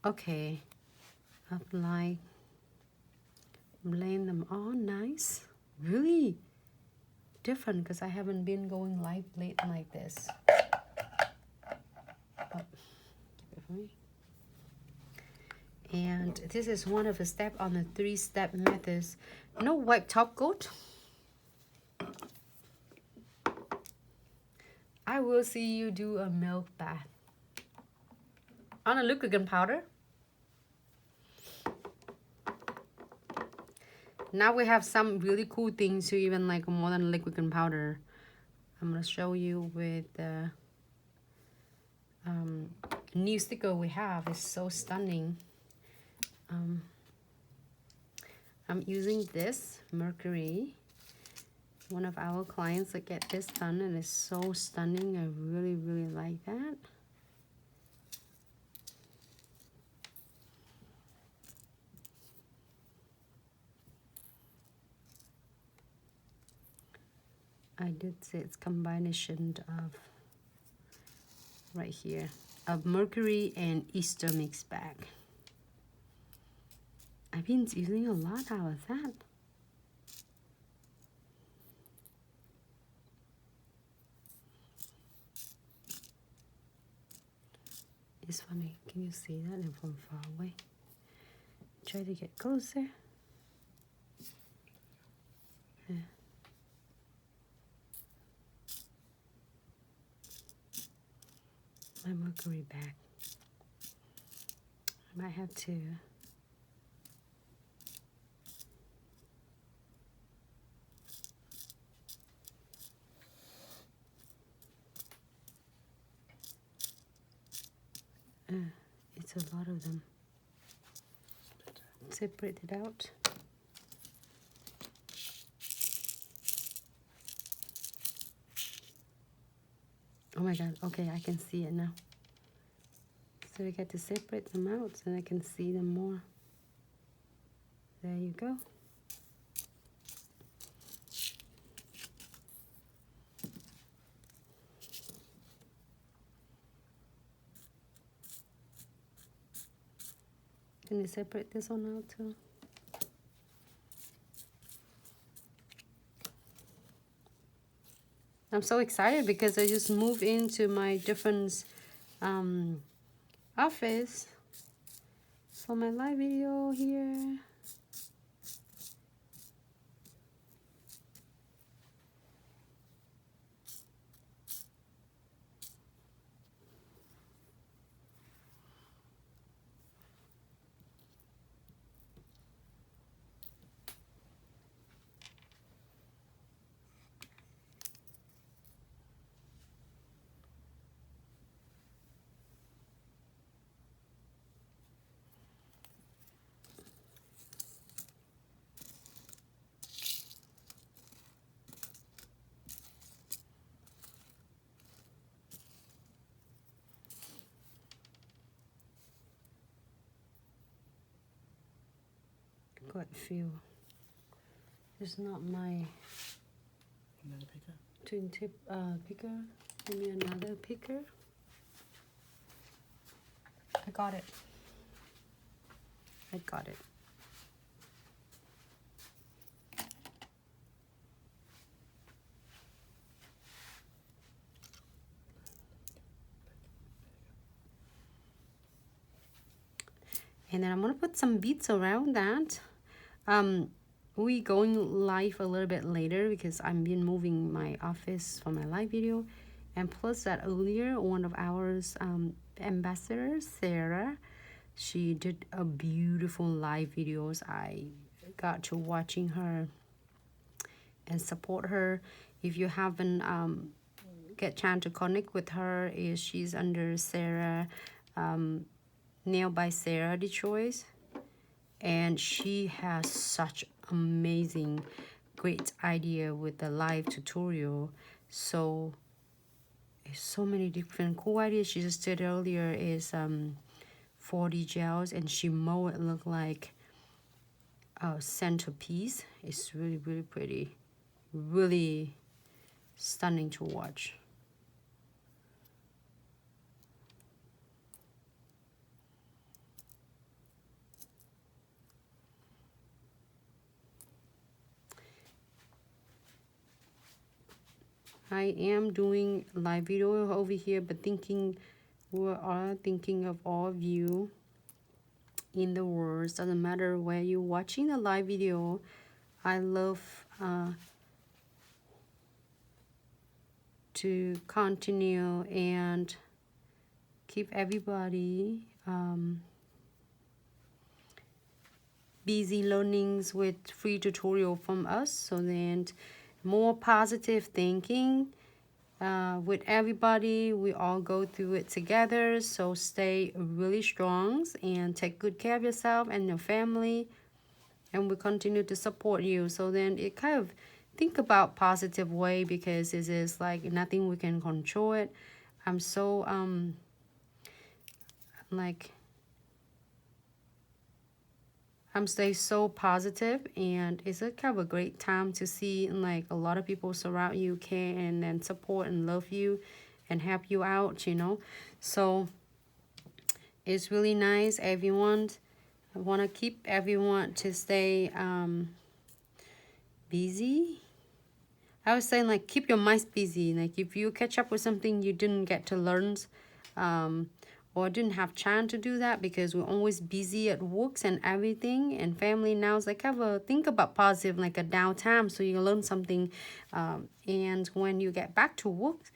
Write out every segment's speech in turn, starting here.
Okay, apply, blend them all nice. Really different because I haven't been going live late like this. Oh, keep it for me. And this is one of the steps on the 3-step methods. No wipe top coat. I will see you do a milk bath on a lubricant powder. Now we have some really cool things to even like more than lubricant powder. I'm gonna show you with the new sticker we have. It's so stunning. I'm using this Mercury. One of our clients that get this done, and it's so stunning. I really, really like that. I did say it's combination of right here of Mercury and Easter mix bag. I've been using a lot out of that. It's funny. Can you see that from far away? Try to get closer. Yeah. My Mercury bag. I might have to. It's a lot of them. Separate it out. Oh my god, okay, I can see it now. So I get to separate them out so I can see them more. There you go. Can you separate this one out too? I'm so excited because I just moved into my different office for my live video here. Quite a few. It's not my Another picker? twin tip picker. Give me another picker. I got it. I got it. And then I'm gonna put some beads around that. We going live a little bit later because I'm been moving my office for my live video, and plus that earlier one of ours ambassadors, Sarah, she did a beautiful live videos. I got to watching her and support her. If you haven't get chance to connect with her, is she's under Sarah Nail by Sarah the choice, and she has such amazing great idea with the live tutorial. So many different cool ideas. She just did earlier is 4D gels, and she mold it look like a centerpiece. It's really, really pretty, really stunning to watch. I am doing live video over here, but we are thinking of all of you in the world. Doesn't matter where you're watching the live video. I love to continue and keep everybody busy learnings with free tutorial from us, so then more positive thinking with everybody. We all go through it together, so stay really strong and take good care of yourself and your family, and we continue to support you. So then it kind of think about positive way, because it is like nothing we can control it. I'm so like I'm stay so positive, and it's a kind of a great time to see like a lot of people surround you, care and support and love you and help you out, you know. So it's really nice, everyone. I want to keep everyone to stay busy. I was saying, like, keep your minds busy. Like, if you catch up with something you didn't get to learn, or didn't have chance to do that because we're always busy at works and everything and family now, it's like have a think about positive, like a downtime, so you learn something, and when you get back to work,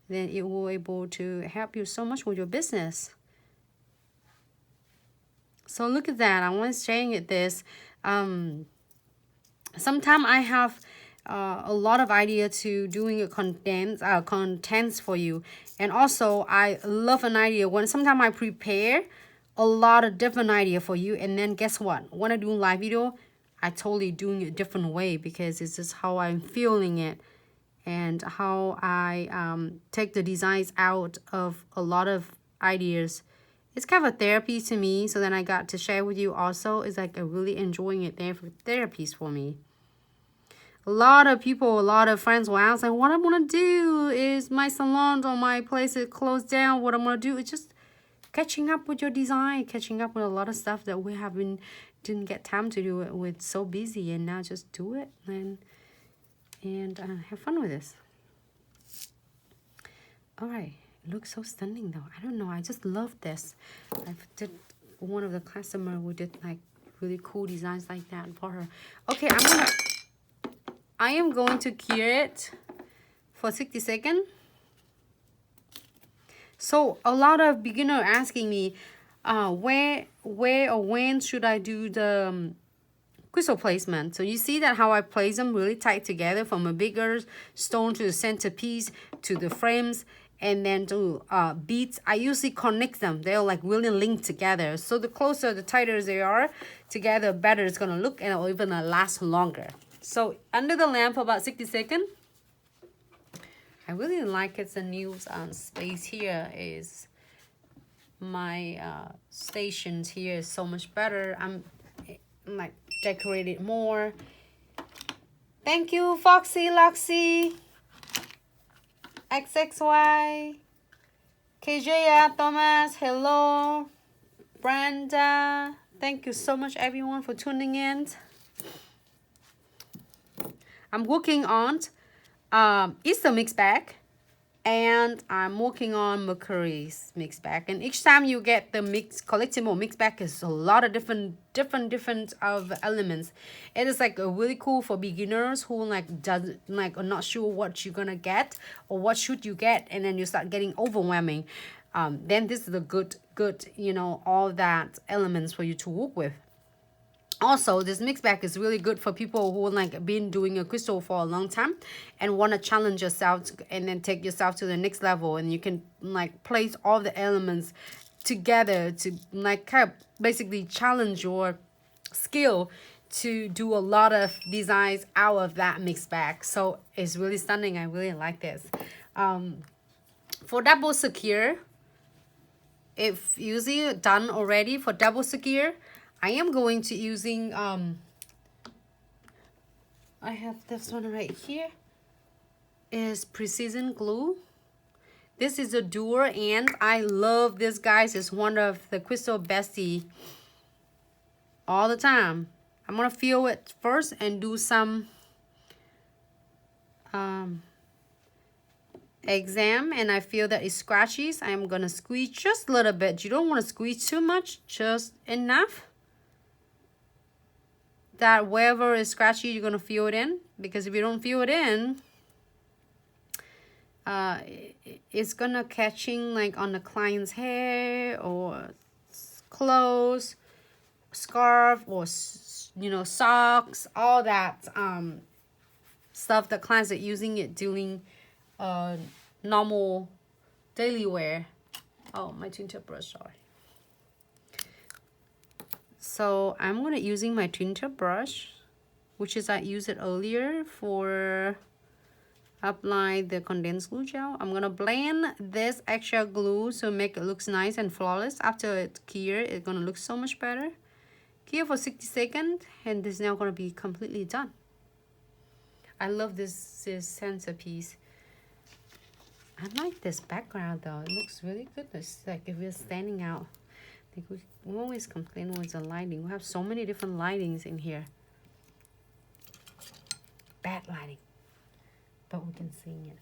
then it will able to help you so much with your business. So look at that. I was sharing it this. Sometimes I have a lot of idea to doing a contents for you, and also I love an idea when sometimes I prepare a lot of different idea for you, and then guess what, when I do live video, I totally doing it a different way, because it's just how I'm feeling it and how I take the designs out of a lot of ideas. It's kind of a therapy to me, so then I got to share with you also. It's like a really enjoying it there for therapies for me. A lot of people, a lot of friends will ask, like, what I'm going to do is my salon or my place is closed down. What I'm going to do is just catching up with your design, catching up with a lot of stuff that we didn't get time to do it. We're so busy, and now just do it and have fun with this. All right. It looks so stunning though. I don't know. I just love this. I did one of the customer who did like really cool designs like that for her. Okay, I am going to cure it for 60 seconds. So a lot of beginner asking me, where or when should I do the crystal placement? So you see that how I place them really tight together, from a bigger stone to the centerpiece to the frames, and then to beads. I usually connect them. They're like really linked together. So the closer, the tighter they are together, better it's gonna look, and it'll even last longer. So under the lamp for about 60 seconds. I really like it. The new space here is my stations here is so much better. I'm like decorated more. Thank you, Foxy Loxy, XXY, KJ, Thomas, hello, Brenda. Thank you so much, everyone, for tuning in. I'm working on Easter mix bag, and I'm working on Mercury's mix bag. And each time you get the collectible mix bag, is a lot of different of elements. It is like a really cool for beginners who are not sure what you're gonna get or what should you get, and then you start getting overwhelming. Then this is a good all that elements for you to work with. Also, this mix bag is really good for people who like been doing a crystal for a long time and want to challenge yourself and then take yourself to the next level. And you can like place all the elements together to like kind of basically challenge your skill to do a lot of designs out of that mix bag. So it's really stunning. I really like this. For double secure, if usually done already for double secure, I am going to using I have this one right here, is precision glue. This is a dual, and I love this, guys. It's one of the crystal bestie all the time. I'm gonna feel it first and do some exam and I feel that it scratches, I'm gonna squeeze just a little bit. You don't want to squeeze too much, just enough that wherever is scratchy, you're gonna feel it in. Because if you don't feel it in, it's gonna catching like on the client's hair or clothes, scarf, or you know, socks, all that stuff that clients are using it doing normal daily wear. Oh, my twin tip brush, sorry. So I'm gonna using my twin tip brush, which is I used it earlier for apply the condensed glue gel. I'm gonna blend this extra glue so make it looks nice and flawless. After it's cured, it's gonna look so much better. Cure for 60 seconds, and this is now gonna be completely done. I love this centerpiece. I like this background though. It looks really good. It's like if we're standing out. I think we always complain with the lighting. We have so many different lightings in here. Bad lighting. But we can see it.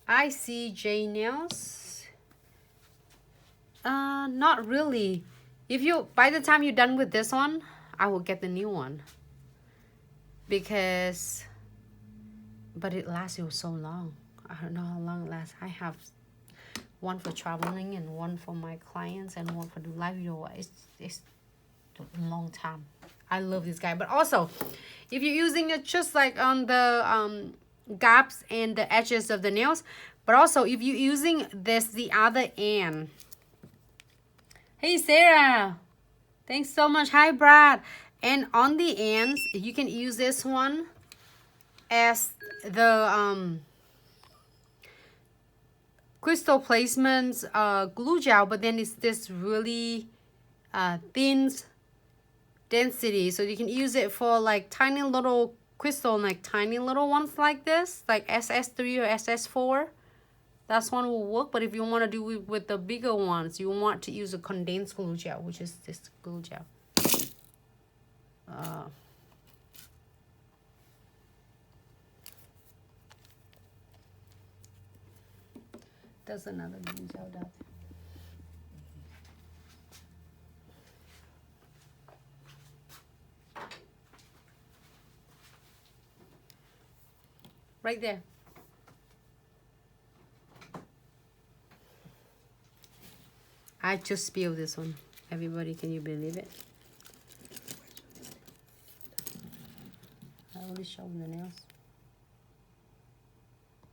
ICJ nails. Not really. If you, by the time you're done with this one, I will get the new one. Because, but it lasts you so long. I don't know how long it lasts. I have one for traveling and one for my clients and one for the live video. It's a long time. I love this guy. But also, if you're using it just like on the gaps and the edges of the nails, but also if you're using this the other end. Hey Sarah, thanks so much. Hi Brad. And on the ends, you can use this one as the crystal placements glue gel, but then it's this really thin density, so you can use it for like tiny little crystal, like tiny little ones like this, like SS3 or SS4. That's one will work. But if you want to do it with the bigger ones, you want to use a condensed glue gel, which is this glue gel. There's another glue gel that. Right there. I just spilled this one. Everybody, can you believe it? I already showed the nails.